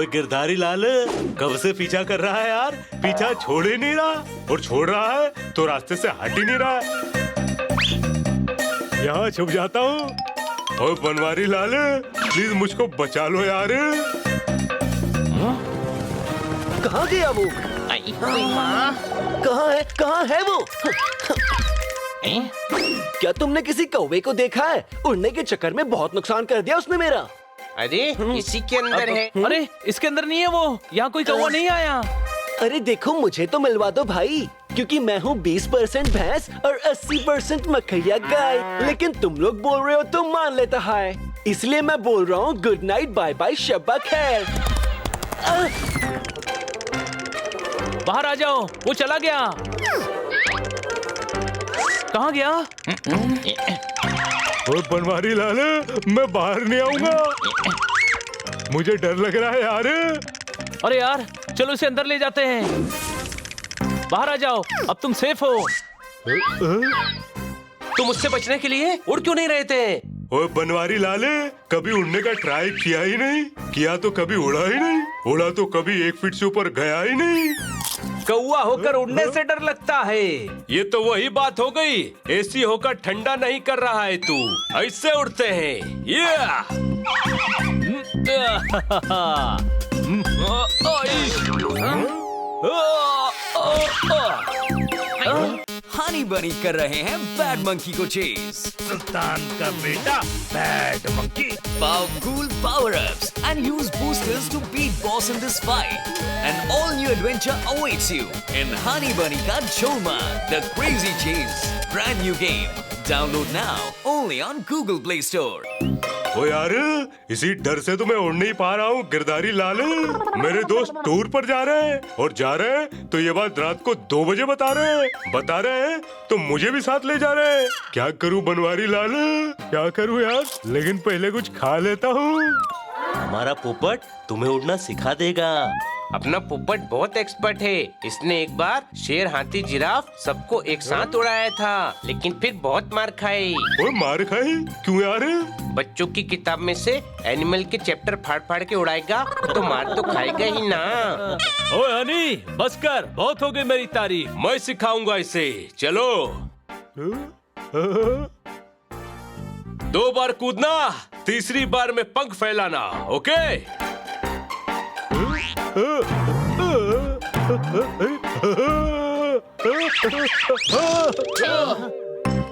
ओए गिरधारी लाल, कब से पीछा कर रहा है यार? पीछा छोड़ ही नहीं रहा, और छोड़ रहा है तो रास्ते से हट ही नहीं रहा है। यहाँ छुप जाता हूँ। ओए बनवारी लाल, प्लीज मुझको बचा लो यार। कहाँ गया वो? कहाँ है वो? क्या तुमने किसी कौवे को देखा है? उड़ने के चक्कर में बहुत नुकसान कर दिया उसने मेरा। अरे इसी के अंदर है। अरे इसके अंदर नहीं है वो, यहाँ कोई कौवा नहीं आया। अरे देखो, मुझे तो मिलवा दो भाई, क्योंकि मैं हूँ 20% भैंस और 80% मखैया गाय। लेकिन तुम लोग बोल रहे हो तो मान लेता है, इसलिए मैं बोल रहा हूँ गुड नाइट, बाय बाय, शब्बा खैर। बाहर आ जाओ, वो चला गया। कहाँ गया? ओए बनवारी लाल, मैं बाहर नहीं आऊंगा, मुझे डर लग रहा है यार। अरे यार, चलो इसे अंदर ले जाते हैं। बाहर आ जाओ, अब तुम सेफ हो। तुम उससे बचने के लिए उड़ क्यों नहीं रहे थे? ओए बनवारी लाल, कभी उड़ने का ट्राई किया ही नहीं, किया तो कभी उड़ा ही नहीं, उड़ा तो कभी 1 फीट से ऊपर गया ही नहीं। कौवा होकर उड़ने से डर लगता है। ये तो वही बात हो गई, एसी होकर ठंडा नहीं कर रहा है तू। ऐसे उड़ते हैं। हनी बनी कर रहे हैं बैड मंकी को चेस। सुल्तान का बेटा bad monkey. Powerful power-ups and use boosters to beat boss in this fight. An all-new adventure awaits you in Honey Bunny Ka Choma, The Crazy Chase. Brand new game. Download now only on Google Play Store. ओ यार, इसी डर से तो मैं उड़ नहीं पा रहा हूँ गिरधारी लाल। मेरे दोस्त टूर पर जा रहे हैं, और जा रहे हैं तो ये बात रात को 2 बजे बता रहे हैं तो मुझे भी साथ ले जा रहे हैं। क्या करूँ बनवारी लाल, क्या करूँ यार? लेकिन पहले कुछ खा लेता हूँ। हमारा पोपट तुम्हें उड़ना सिखा देगा। अपना पोपट बहुत एक्सपर्ट है। इसने एक बार शेर, हाथी, जिराफ सबको एक साथ उड़ाया था, लेकिन फिर बहुत मार खाई। ओए मार खाई? क्यों यार? बच्चों की किताब में से एनिमल के चैप्टर फाड़ फाड़ के उड़ाएगा तो मार तो खाएगा ही ना। ओए हनी, बस कर, बहुत हो गई मेरी तारीफ। मैं सिखाऊंगा इसे। चलो 2 बार कूदना, तीसरी बार में पंख फैलाना। ओके?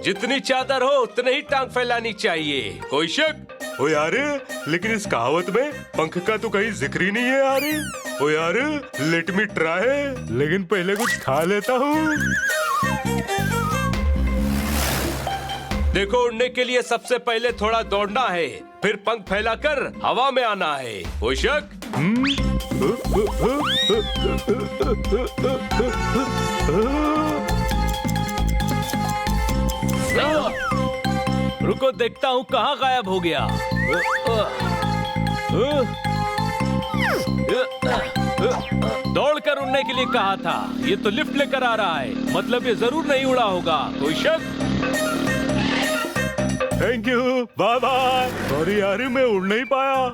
जितनी चादर हो उतने ही टांग फैलानी चाहिए। कोई शक? ओ यार, लेकिन इस कहावत में पंख का तो कहीं जिक्र ही नहीं है यार। ओ यार, लेट मी ट्राई, लेकिन पहले कुछ खा लेता हूँ। देखो, उड़ने के लिए सबसे पहले थोड़ा दौड़ना है, फिर पंख फैलाकर हवा में आना है। कोई शक? रुको, देखता हूँ कहाँ गायब हो गया। दौड़कर उड़ने के लिए कहा था, ये तो लिफ्ट लेकर आ रहा है, मतलब ये जरूर नहीं उड़ा होगा। कोई शक? Thank you, bye bye. Sorry यार, मैं उड़ नहीं पाया।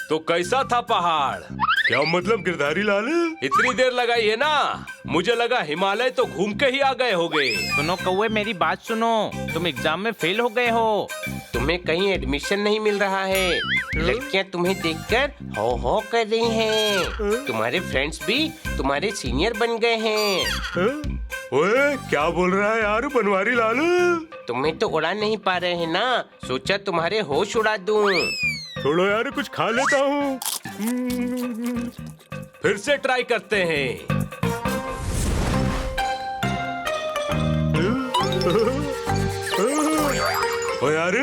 तो कैसा था पहाड़? क्या मतलब गिरधारी लाल? इतनी देर लगाई है ना, मुझे लगा हिमालय तो घूम के ही आ गए होगे। सुनो कौवे, मेरी बात सुनो, तुम एग्जाम में फेल हो गए हो। तुम्हें कहीं एडमिशन नहीं मिल रहा है। लड़कियां तुम्हें देखकर हो कर रही हैं। तुम्हारे फ्रेंड्स भी तुम्हारे सीनियर बन गए हैं। ओए, क्या बोल रहा है यार बनवारी लाल? तुम्हें तो उड़ा नहीं पा रहे हैं ना, सोचा तुम्हारे होश उड़ा दूं। छोड़ो यार, कुछ खा लेता हूँ। फिर से ट्राई करते हैं। ओ यार,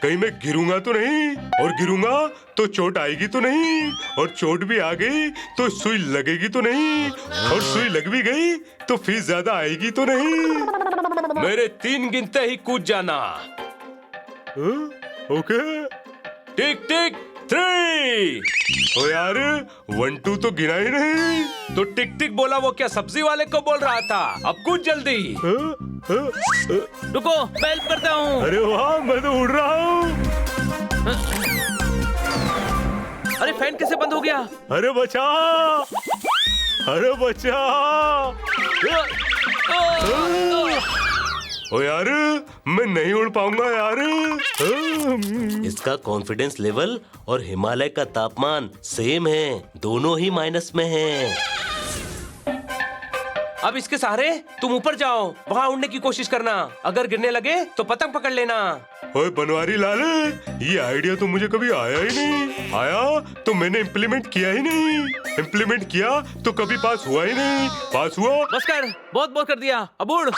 कहीं मैं गिरूंगा तो नहीं, और गिरूंगा तो चोट आएगी तो नहीं, और चोट भी आ गई तो सुई लगेगी तो नहीं, और सुई लग भी गई तो फीस ज्यादा आएगी तो नहीं। मेरे 3 गिनते ही कूद जाना। ओके, टिक टिक 3। ओ यार, 1 2 तो गिना ही नहीं। तो टिक टिक बोला वो क्या सब्जी वाले को बोल रहा था? अब कूद जल्दी। रुको, मैं हेल्प करता हूँ। अरे वाह, मैं तो उड़ रहा हूँ। अरे फैन कैसे बंद हो गया? अरे बचा, अरे बचा। ओ यार, मैं नहीं उड़ पाऊंगा यार। इसका कॉन्फिडेंस लेवल और हिमालय का तापमान सेम है, दोनों ही माइनस में हैं। अब इसके सहारे तुम ऊपर जाओ, वहाँ उड़ने की कोशिश करना। अगर गिरने लगे तो पतंग पकड़ लेना। ओए बनवारी लाल, ये आइडिया तो मुझे कभी आया ही नहीं। आया तो मैंने इम्प्लीमेंट किया ही नहीं, इम्प्लीमेंट किया तो कभी पास हुआ ही नहीं। पास हुआ। बस कर, बहुत बहुत कर दिया, अब उड़।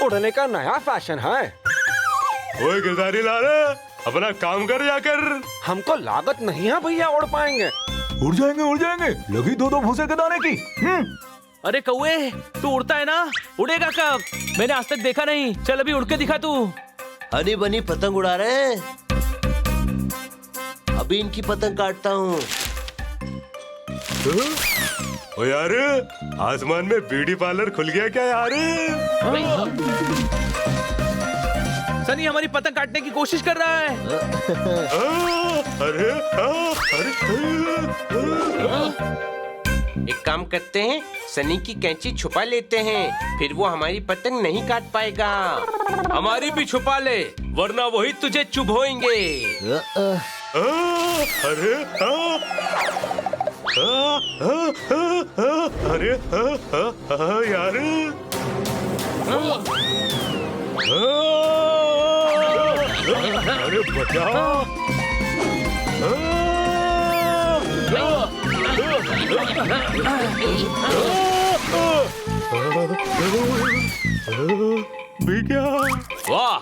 उड़ने का नया फैशन है। ओए गिरधारी लाल, अपना काम कर जाकर। हमको लागत नहीं है भैया, उड़ पाएंगे। उड़ जाएंगे, लगी दो भूसे के दाने की। अरे कौवे, तू उड़ता है ना, उड़ेगा कब? मैंने आज तक देखा नहीं। चल अभी उड़ के दिखा तू। हनी बनी पतंग उड़ा रहे हैं, अभी इनकी पतंग काटता हूँ। ओ यार, आसमान में ब्यूटी पार्लर खुल गया क्या यार? सनी हमारी पतंग काटने की कोशिश कर रहा है। अरे एक काम करते हैं, सनी की कैंची छुपा लेते हैं, फिर वो हमारी पतंग नहीं काट पाएगा। हमारी भी छुपा ले, वरना वही तुझे चुभोएंगे। अरे अरे यार, अरे बचा। वाह,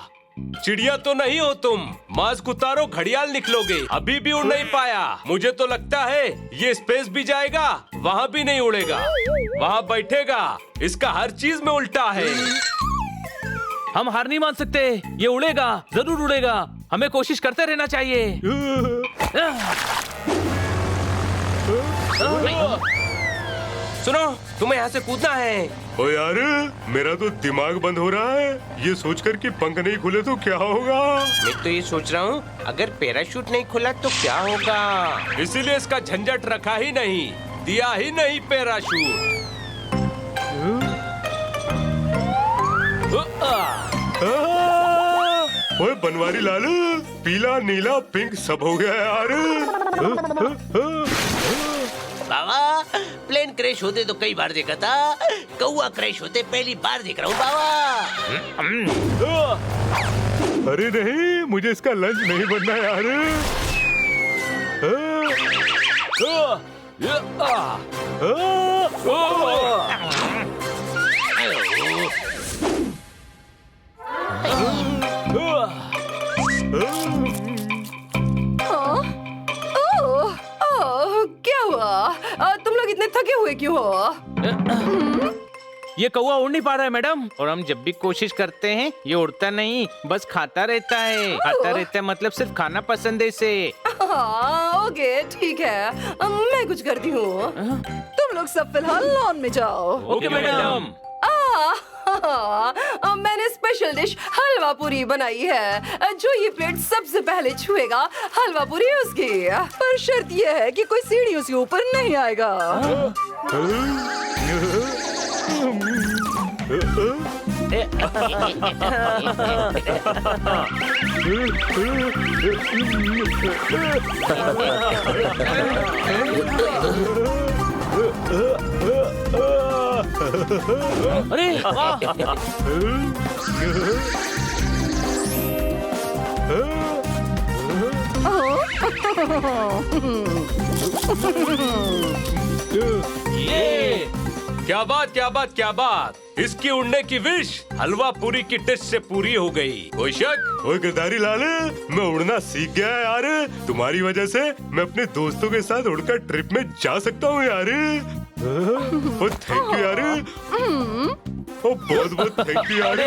चिड़िया तो नहीं हो तुम, मास्क उतारो, घड़ियाल निकलोगे। अभी भी उड़ नहीं पाया। मुझे तो लगता है ये स्पेस भी जाएगा, वहाँ भी नहीं उड़ेगा, वहाँ बैठेगा। इसका हर चीज में उल्टा है। हम हार नहीं मान सकते, ये उड़ेगा, जरूर उड़ेगा। हमें कोशिश करते रहना चाहिए। सुनो, तुम्हें यहाँ से कूदना है। ओ यार, मेरा तो दिमाग बंद हो रहा है, ये सोचकर कि पंख नहीं खुले तो क्या होगा। मैं तो ये सोच रहा हूँ, अगर पैराशूट नहीं खुला तो क्या होगा। इसीलिए इसका झंझट रखा ही नहीं, दिया ही नहीं पैराशूट। ओए बनवारी लाल, पीला नीला पिंक सब हो गया यार। बाबा, प्लेन क्रैश होते तो कई बार देखा था, कौवा क्रैश होते पहली बार देख रहा हूँ बाबा। अरे नहीं, मुझे इसका लंच नहीं बनना यार। क्या हुआ? तुम लोग इतने थके हुए क्यों हो? ये कौवा उड़ नहीं पा रहा है मैडम। और हम जब भी कोशिश करते हैं ये उड़ता नहीं, बस खाता रहता है। खाता रहता है मतलब सिर्फ खाना पसंद है इसे। ओके ठीक है, मैं कुछ करती हूँ। तुम लोग सब फिलहाल लॉन में जाओ। Okay madam. मैंने स्पेशल डिश हलवा पूरी बनाई है। जो ये प्लेट सबसे पहले छुएगा, हलवा पूरी उसकी। पर शर्त यह है कि कोई सीढ़ियों से ऊपर नहीं आएगा। अरे वाह! ये क्या बात, क्या बात, क्या बात। इसकी उड़ने की विश हलवा पूरी की डिश से पूरी हो गई। कोई शक? ओए गिरधारी लाल, मैं उड़ना सीख गया यार। तुम्हारी वजह से मैं अपने दोस्तों के साथ उड़कर ट्रिप में जा सकता हूँ यार। ओ थैंक यू यार। ओ बहुत बहुत थैंक यू यार।